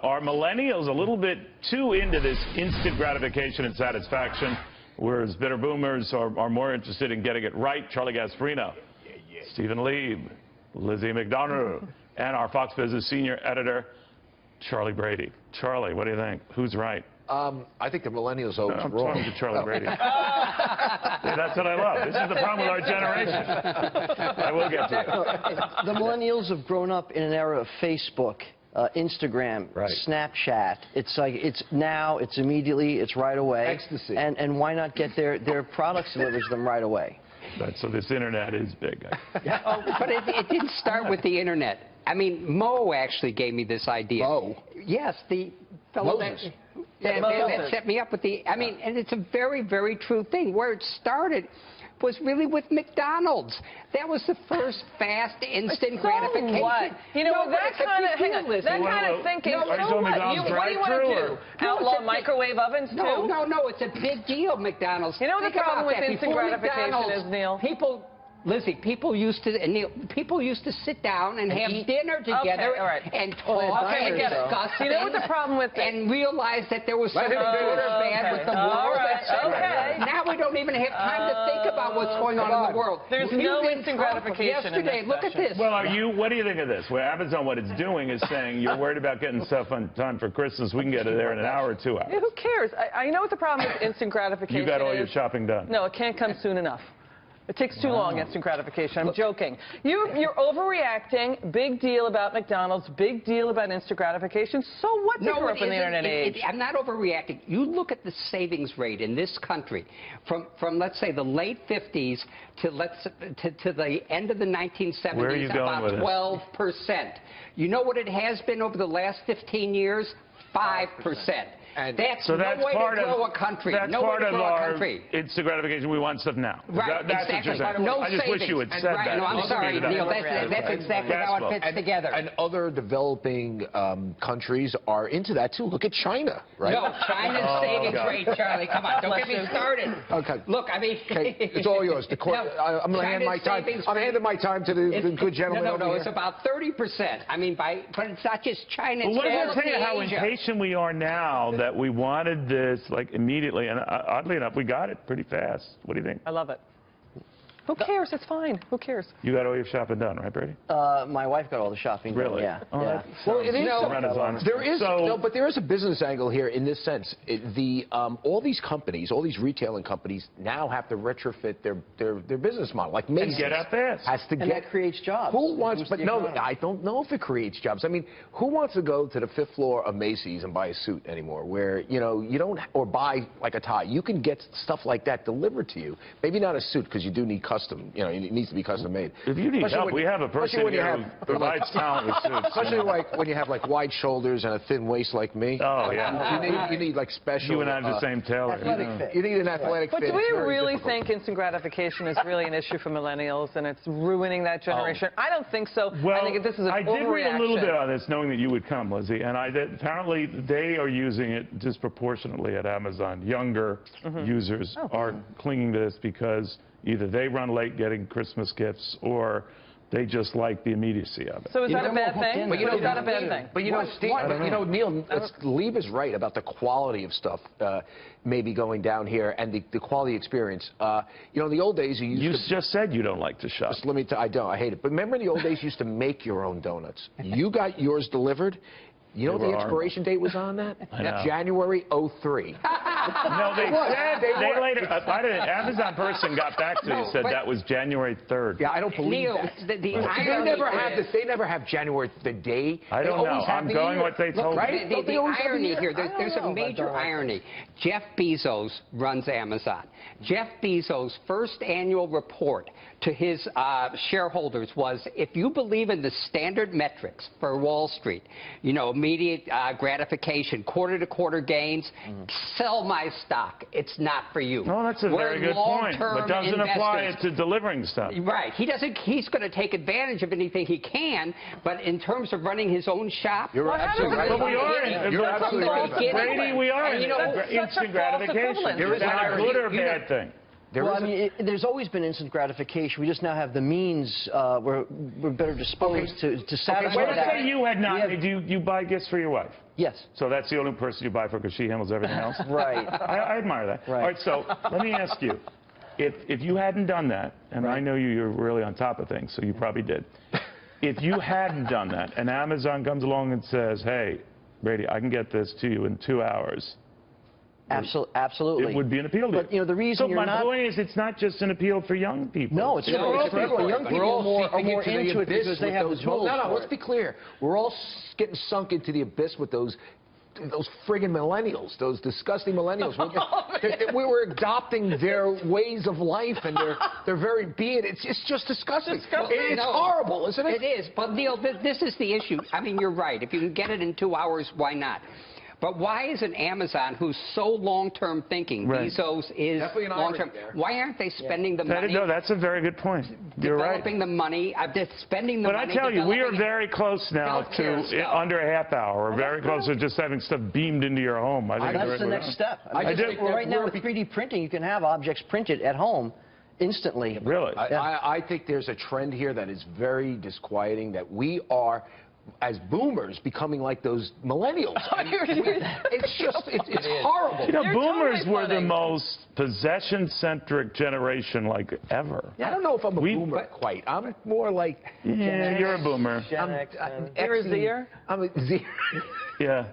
are millennials a little bit too into this instant gratification and satisfaction, whereas bitter boomers are more interested in getting it right? Charlie Gasparino, Stephen Leeb, Lizzie MacDonald, and our Fox Business senior editor, Charlie Brady. Charlie, what do you think? Who's right? I think the millennials are I'm wrong. talking to Charlie Brady. Yeah, that's what I love. This is the problem with our generation. I will get to it. The millennials have grown up in an era of Facebook, Instagram, Snapchat. It's like, it's now, it's immediately, it's right away. Ecstasy. And why not get their products delivered to them right away? So this internet is big. Oh, but it didn't start with the internet. I mean, Mo actually gave me this idea. Mo? Yes, the fellow that set me up with the, I mean, and it's a very, very true thing. Where it started was really with MacDonald's. That was the first fast, instant gratification. What? You know, that kind of thinking. What do you want to do? Outlaw microwave ovens too? No, it's a big deal, McDonald's. You know what the problem with instant gratification is, Neil? Lizzie, people used to sit down and have dinner together and talk and discuss things. You know what the problem with it? And realize that there was something good or bad with the world. Now we don't even have time to think about what's going on in the world. There's no instant gratification yesterday. Look at this. Well, what do you think of this? Well, Amazon, what it's doing is saying you're worried about getting stuff on time for Christmas. We can get it there in an hour or 2 hours. Yeah, who cares? I know what the problem with instant gratification is. You got all your shopping done. No, it can't come soon enough. It takes too long, instant gratification. I'm joking. You're overreacting. Big deal about McDonald's. Big deal about instant gratification. So what? You grew up in the internet age. I'm not overreacting. You look at the savings rate in this country from let's say the late 50s to the end of the 1970s. Where are you going with 12%. You know what it has been over the last 15 years? 5%. And that's no way to grow a country. That's part of our instant gratification. We want stuff now. Right, that's exactly. What you're saying. No I just wish you had said that. No, I'm sorry, Neil. That's exactly how it fits together. And other developing countries are into that, too. Look at China, right? No, China's savings rate, Charlie. Come on, don't get me started. Okay. Look, I mean... Okay, it's all yours. I'm going to hand my time. I'm handing my time to the good gentleman over here. No, it's about 30%. I mean, but it's not just China. Well, what does that tell you how impatient we are now that we wanted this, like, immediately, and oddly enough, we got it pretty fast. What do you think? I love it. Who cares? It's fine. Who cares? You got all your shopping done, right, Brady? My wife got all the shopping done. Really? Yeah. Well, it is. There is but there is a business angle here in this sense. All these companies, all these retailing companies, now have to retrofit their business model. Like Macy's and get out fast. has to and that creates jobs. Who wants? But no, I don't know if it creates jobs. I mean, who wants to go to the 5th floor of Macy's and buy a suit anymore? Where you don't, or buy like a tie. You can get stuff like that delivered to you. Maybe not a suit because you do need custom, it needs to be custom made. If you need help, we have a person here who provides talent with suits. Especially like when you have like wide shoulders and a thin waist like me. Oh, yeah. You need like special... You and I have the same tailor. You need an athletic fit. But do we really think instant gratification is really an issue for millennials and it's ruining that generation? I don't think so. Well, I think this is an I did read a little overreaction. bit on this, knowing that you would come, Lizzie, and apparently they are using it disproportionately at Amazon. Younger users are clinging to this because either they run late getting Christmas gifts or they just like the immediacy of it. So is that a bad thing? But is that a bad thing? But Neil, Leeb is right about the quality of stuff maybe going down here and the quality experience. In the old days you just said you don't like to shop. Just let me I don't. I hate it. But remember in the old days you used to make your own donuts. You got yours delivered. You know what the expiration date was on that? January 03. No, they said they later. An Amazon person got back to me and said that was January 3rd. Yeah, I don't believe that. They never have January the day. I don't know. I'm going what they told me. The irony here, there's a major irony. Jeff Bezos runs Amazon. Jeff Bezos' first annual report to his shareholders was, if you believe in the standard metrics for Wall Street, immediate gratification, quarter-to-quarter gains, sell my stock. It's not for you. Oh, that's a very good point. But doesn't apply it to delivering stuff. Right. He's going to take advantage of anything he can, but in terms of running his own shop... You're absolutely right. But we are. You're absolutely right. Brady, we are in instant gratification. Is that a good or bad thing? Well, I mean, there's always been instant gratification. We just now have the means. We're better disposed to satisfy Well, let's that. say you had not. Do you buy gifts for your wife? Yes. So that's the only person you buy for because she handles everything else? Right. I admire that. Right. All right, so let me ask you. If you hadn't done that, and I know you're really on top of things, so you probably did. If you hadn't done that, and Amazon comes along and says, hey, Brady, I can get this to you in 2 hours. Absolutely. It would be an appeal to you. But, you know, the reason so my point is it's not just an appeal for young people. No, it's for everyone. Young people are more into it because they have the tools. No, let's be clear. We're all getting sunk into the abyss with those friggin' millennials, those disgusting millennials. We're adopting their ways of life and their very being. It's just disgusting. It's horrible, isn't it? It is. But, Neil, this is the issue. I mean, you're right. If you can get it in 2 hours, why not? But why isn't Amazon, who's so long-term thinking, Bezos is long-term, why aren't they spending the money? No, that's a very good point. You're right. Developing the money, spending the money. But I tell you, we are very close now to under a half hour. We're very close to just having stuff beamed into your home. I think that's the next step. Right now with 3D printing, you can have objects printed at home instantly. Really? I think there's a trend here that is very disquieting, that we are, as boomers, becoming like those millennials. It's horrible. You know, boomers were the most possession-centric generation like ever. I don't know if I'm a boomer quite. I'm more like... Yeah, you're a boomer. You're a Zer? I'm a Zer. Yeah.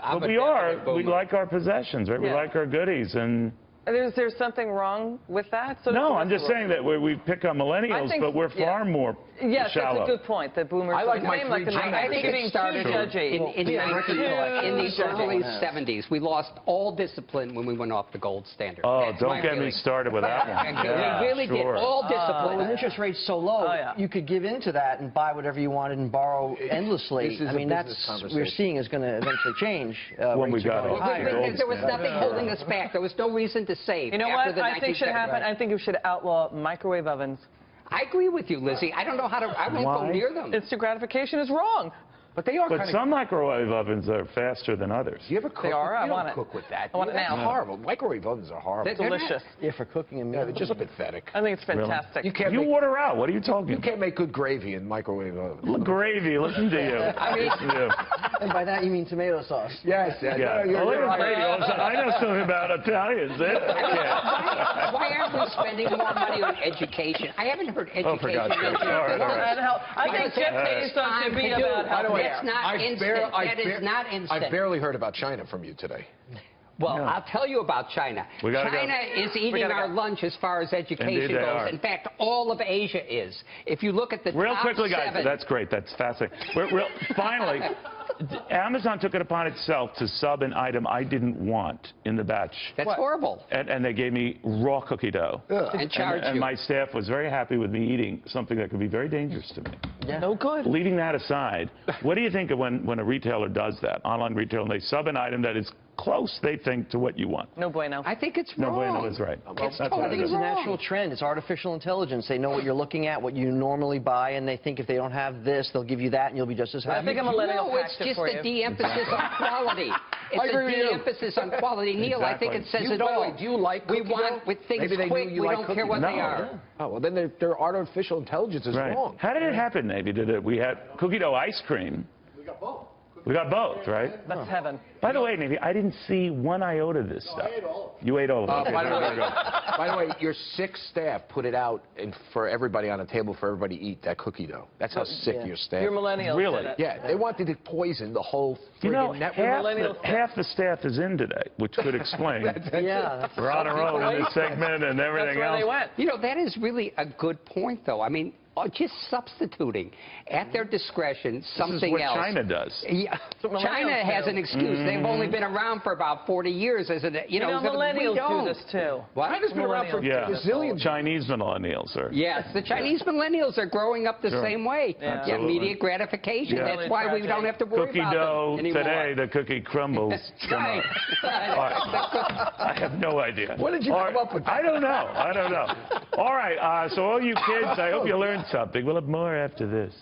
But we are. We like our possessions, right? We like our goodies. And is there something wrong with that? So no, I'm just saying that we pick on millennials, but we're far more shallow. That's a good point. That boomers. I like my I think it started in the early 70s. We lost all discipline when we went off the gold standard. Oh, don't get me started with that one. We really did. All discipline. With interest rates so low, you could give into that and buy whatever you wanted and borrow endlessly. I mean, that's we're seeing is going to eventually change. When we got off the gold there was nothing holding us back. There was no reason to save. You know what I think should happen? I think we should outlaw microwave ovens. I agree with you, Lizzie. I don't know how to. I won't go near them. Instant gratification is wrong. But they are. But some microwave ovens are faster than others. You ever cook? They are. I want to cook with that. I want it now. That's horrible. Microwave ovens are horrible. They're delicious. Yeah, for cooking and they're just pathetic. I think it's fantastic. Really? You order out. What are you talking about? You can't make good gravy in microwave ovens. Gravy. Listen to you. And by that you mean tomato sauce. Yes. Yeah. Look at Brady. I know something about Italians. Why aren't we spending more money on education? I haven't heard education. Oh, for God's sake. All right. I think Jeff Bezos should be about health. That's not instant. That is not instant. I barely heard about China from you today. Well, I'll tell you about China. China is eating our lunch as far as education goes. In fact, all of Asia is. If you look at the real top quickly, guys, 7. that's great. That's fascinating. Finally, Amazon took it upon itself to sub an item I didn't want in the batch. That's horrible. And they gave me raw cookie dough. And charged you. And my staff was very happy with me eating something that could be very dangerous to me. Yeah. No good. Leaving that aside, what do you think of when a retailer does that, online retailer, and they sub an item that is close, they think, to what you want? No bueno. I think it's wrong. No bueno is right. It's I think it's a natural trend. It's artificial intelligence. They know what you're looking at, what you normally buy, and they think if they don't have this, they'll give you that, and you'll be just as happy. I think a millennial it's just a de-emphasis on quality. It's a de-emphasis on quality. Neil, I think it says it all. Do you like cookie We want with things quick. We don't care what they are. Oh, well, then their artificial intelligence is wrong. How did it happen, maybe? We had cookie dough ice cream. We got both. We got both, right? That's heaven. By the way, Navy, I didn't see one iota of this stuff. I ate all of it. You ate all of it. By the way, your sick staff put it out for everybody on a table for everybody to eat that cookie dough. That's how sick your staff. Your millennials. Really? Yeah, they wanted to poison the whole friggin' network. Half the staff is in today, which could explain. We're on our own in this segment and everything else. They went. You know, that is really a good point, though. I mean, just substituting at their discretion something this is what else. China does. Yeah. China has an excuse. They've only been around for about 40 years, isn't it? You know, millennials do this too. What? China's been around for gazillions. Chinese millennials are. Yes, the Chinese millennials are growing up the same way. Yeah. Immediate gratification. Yeah. That's why we don't have to worry Cookie about dough them anymore. today, the cookie crumbles. Right. I have no idea. What did you come up with? I don't know. All right, so all you kids, I hope you learned something. We'll have more after this.